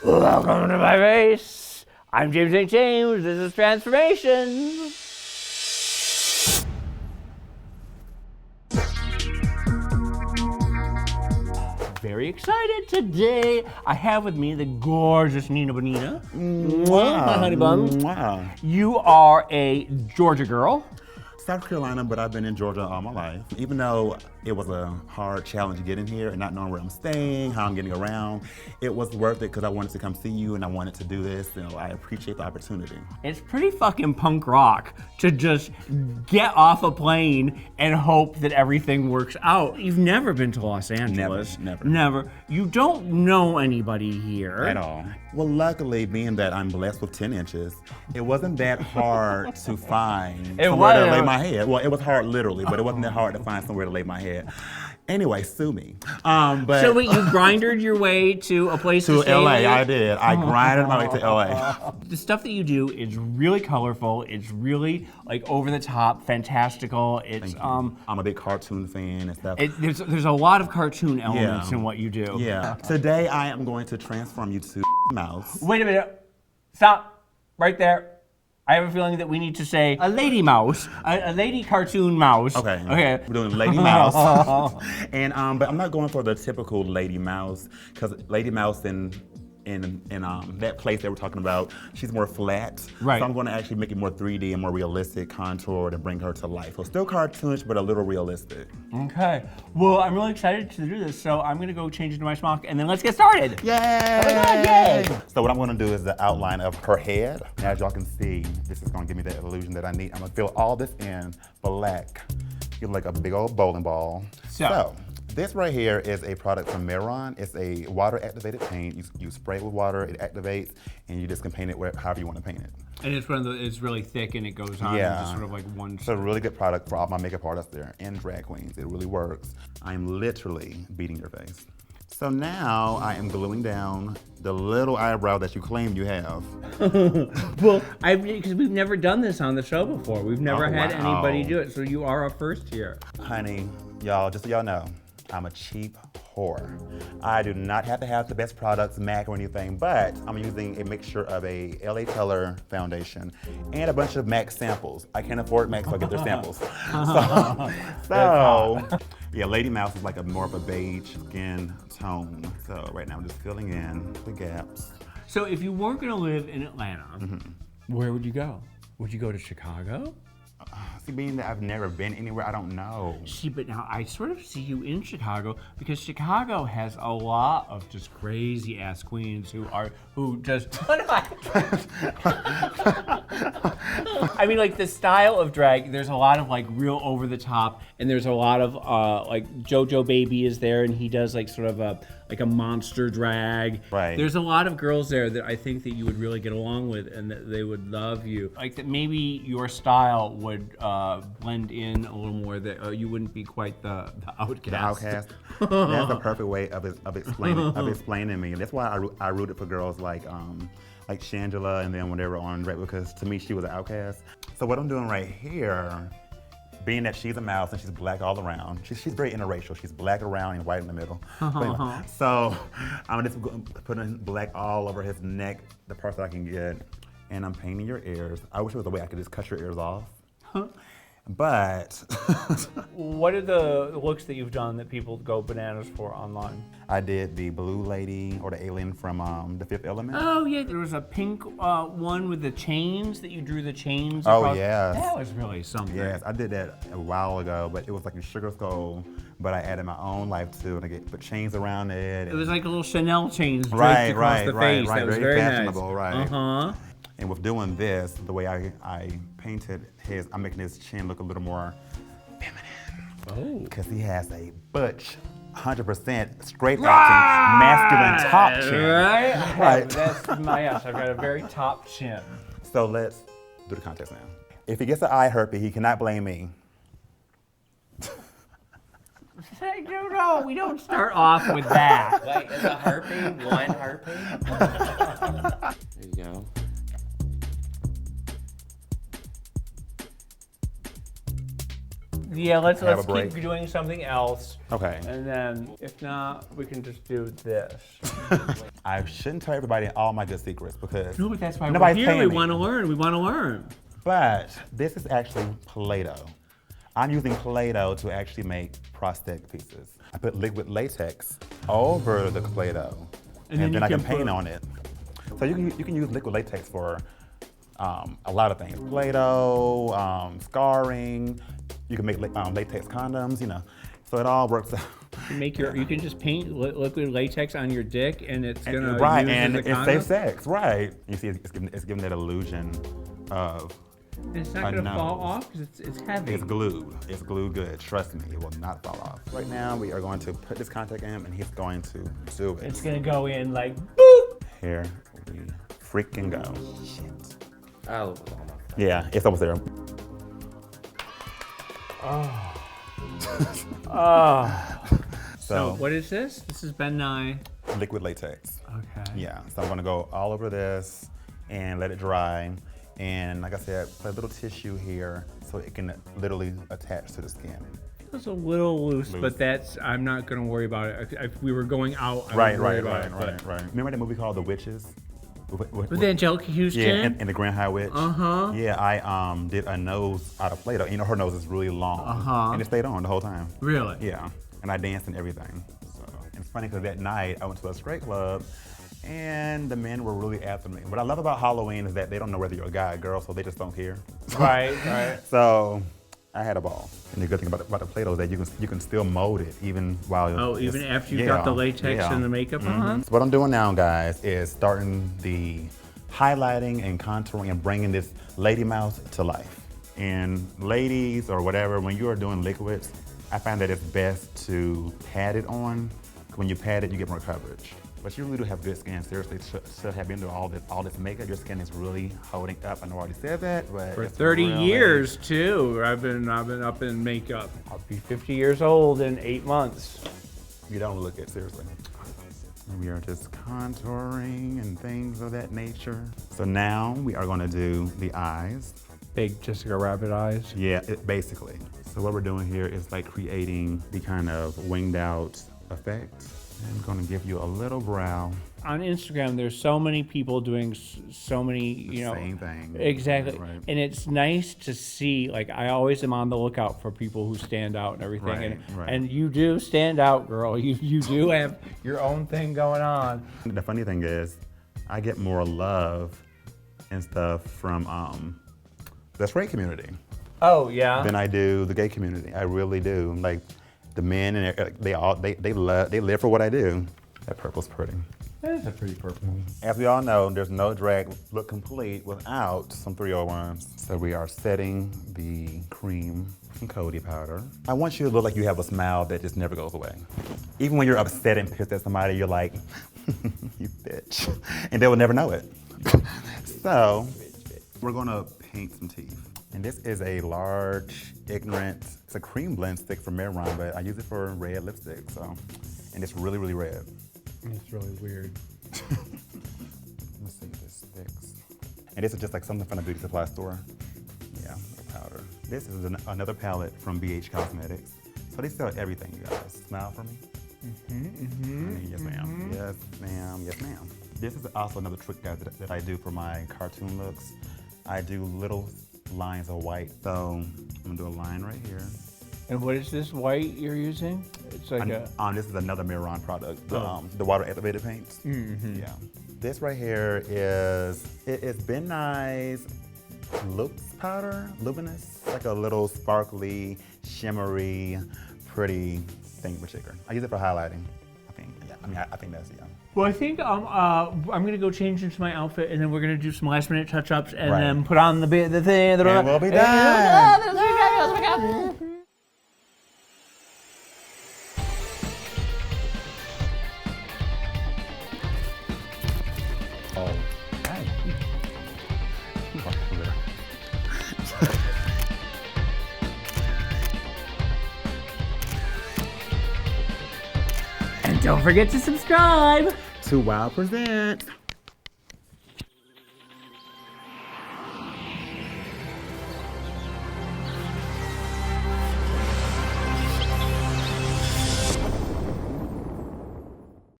Welcome to my face. I'm James St. James. This is Transformation. Very excited today. I have with me the gorgeous Nina Bonina. My honey bun. You are a Georgia girl. South Carolina, but I've been in Georgia all my life. Even though it was a hard challenge getting here and not knowing where I'm staying, how I'm getting around, it was worth it because I wanted to come see you and I wanted to do this. You know, I appreciate the opportunity. It's pretty fucking punk rock to just get off a plane and hope that everything works out. You've never been to Los Angeles. Never. You don't know anybody here. At all. Well, luckily, being that I'm blessed with 10 inches, it wasn't that hard to find somewhere to lay my head. Well, it was hard literally, but it wasn't that hard to find somewhere to lay my head. Anyway, sue me. So wait, you grinded your way to a place to stay? LA, I did. I grinded my way to LA. The stuff that you do is really colorful. It's really like over the top, fantastical. It's I'm a big cartoon fan and stuff. There's a lot of cartoon elements in what you do. Yeah. Today I am going to transform you to mouse. Wait a minute. Stop. Right there. I have a feeling that we need to say a lady mouse, a lady cartoon mouse. Okay. We're doing lady mouse. And but I'm not going for the typical lady mouse because lady mouse in that place that we're talking about, she's more flat. Right. So I'm going to actually make it more 3D and more realistic, contoured, and bring her to life. So still cartoonish, but a little realistic. Okay. Well, I'm really excited to do this, so I'm going to go change into my smock, and then let's get started. Yay! Oh my God, yay! So what I'm going to do is the outline of her head. As y'all can see, this is going to give me that illusion that I need. I'm going to fill all this in black. Give it like a big old bowling ball. So this right here is a product from Minn. It's a water-activated paint. You spray it with water, it activates, and you just can paint it however you want to paint it. And it's it's really thick and it goes on just sort of like one. It's a really good product for all my makeup artists there and drag queens. It really works. I'm literally beating your face. So now I am gluing down the little eyebrow that you claim you have. Well, because we've never done this on the show before. We've never had anybody do it, so you are a first here. Honey, y'all, just so y'all know, I'm a cheap whore. I do not have to have the best products, MAC or anything, but I'm using a mixture of a LA Color foundation and a bunch of MAC samples. I can't afford MAC, so I get their samples. Yeah, Lady Mouse is like more of a beige skin tone. So right now I'm just filling in the gaps. So if you weren't gonna live in Atlanta, where would you go? Would you go to Chicago? See, being that I've never been anywhere, I don't know. See, but now I sort of see you in Chicago because Chicago has a lot of just crazy ass queens who just. I mean, like the style of drag. There's a lot of like real over the top, and there's a lot of like JoJo Baby is there, and he does like sort of a monster drag. Right. There's a lot of girls there that I think that you would really get along with, and that they would love you. Like that maybe your style would blend in a little more. That you wouldn't be quite the outcast. The outcast. That's the perfect way of explaining me. That's why I rooted for girls like Shangela and then whatever on Drag, because to me she was an outcast. So what I'm doing right here, being that she's a mouse and she's black all around, she's very interracial. She's black around and white in the middle. So I'm just putting black all over his neck, the parts that I can get, and I'm painting your ears. I wish there was a way I could just cut your ears off. But what are the looks that you've done that people go bananas for online? I did the blue lady or the alien from The Fifth Element. Oh yeah, there was a pink one with the chains that you drew the chains across. Oh yes. That was really something. Yes, I did that a while ago, but it was like a sugar skull, but I added my own life to it. I put chains around it. It was like a little Chanel chains draped across the face. That was very fashionable, nice. Right. And with doing this, the way I painted I'm making his chin look a little more feminine. Oh. Because he has a butch, 100% straight acting, masculine top chin. Right. That's my ass. I've got a very top chin. So let's do the contest now. If he gets an eye herpy, he cannot blame me. No, we don't start off with that. Like, is a herpy one herpy? There you go. Yeah, let's keep doing something else. Okay. And then, if not, we can just do this. I shouldn't tell everybody all my good secrets because No, but that's why we're nobody's here. paying We me. want to learn. We want to learn. But this is actually Play-Doh. I'm using Play-Doh to actually make prosthetic pieces. I put liquid latex over the Play-Doh, and then I can paint on it. So you can use liquid latex for a lot of things. Play-Doh, scarring. You can make latex condoms, you know. So it all works out. You can just paint liquid latex on your dick, and it's gonna right, use and as a it's condom? safe sex, right? You see, it's giving that illusion of. It's not gonna fall off because it's heavy. It's glued. It's glued good. Trust me, it will not fall off. Right now, we are going to put this contact in, and he's going to do it. It's gonna go in like boop. Here we freaking go. Shit. Oh. Yeah, it's almost there. So what is this? This is Ben Nye. Liquid latex. Okay. Yeah, so I'm gonna go all over this and let it dry. And like I said, put a little tissue here so it can literally attach to the skin. It's a little loose, but I'm not gonna worry about it. If we were going out, I Right. would worry about it. Remember that movie called The Witches? With Angelica Houston? Yeah, and the Grand High Witch. Uh-huh. Yeah, I did a nose out of Play-Doh. You know, her nose is really long. And it stayed on the whole time. Really? Yeah, and I danced and everything. So and it's funny because that night I went to a straight club and the men were really after me. What I love about Halloween is that they don't know whether you're a guy or girl, so they just don't care. Right. So I had a ball. And the good thing about the Play-Doh is that you can still mold it even while even after you got the latex and the makeup on? So what I'm doing now, guys, is starting the highlighting and contouring and bringing this lady mouth to life. And ladies or whatever, when you are doing liquids, I find that it's best to pad it on. When you pad it, you get more coverage. But you really do have good skin. Seriously, should have been doing all this makeup. Your skin is really holding up. I know I already said that, but For it's 30 really- years too. I've been up in makeup. I'll be 50 years old in 8 months. You don't look it, seriously. We are just contouring and things of that nature. So now we are gonna do the eyes. Big Jessica Rabbit eyes. Yeah, basically. So what we're doing here is like creating the kind of winged out effect. I'm gonna give you a little brow. On Instagram, there's so many people doing so many, Same thing. Exactly. Right. And it's nice to see, like, I always am on the lookout for people who stand out and everything. Right. And you do stand out, girl. You do have your own thing going on. The funny thing is, I get more love and stuff from the straight community Oh, yeah? than I do the gay community. I really do. Like the men and they live for what I do. That purple's pretty. That is a pretty purple. As we all know, there's no drag look complete without some 301s. So we are setting the cream and Cody powder. I want you to look like you have a smile that just never goes away. Even when you're upset and pissed at somebody, you're like, you bitch. And they will never know it. So we're gonna paint some teeth. And this is a large, ignorant, it's a cream blend stick from Minn, but I use it for red lipstick, so. And it's really, really red. It's really weird. Let's see if this sticks. And this is just like something from the beauty supply store. Yeah, powder. This is another palette from BH Cosmetics. So they sell everything, you guys. Smile for me. Yes, ma'am. Yes, ma'am. Yes, ma'am. This is also another trick, guys, that I do for my cartoon looks. I do little lines of white. So I'm gonna do a line right here. And what is this white you're using? It's like This is another Minn product, the water activated paints. Yeah. This right here is Ben Nye's Lux powder, luminous, like a little sparkly, shimmery, pretty thingamajigger. I use it for highlighting. I think. Yeah. I mean, I think that's Well, I think I'm gonna go change into my outfit, and then we're gonna do some last minute touch ups, and then put on the thing. And we'll be done. Oh, hi. And don't forget to subscribe To Wild Presents.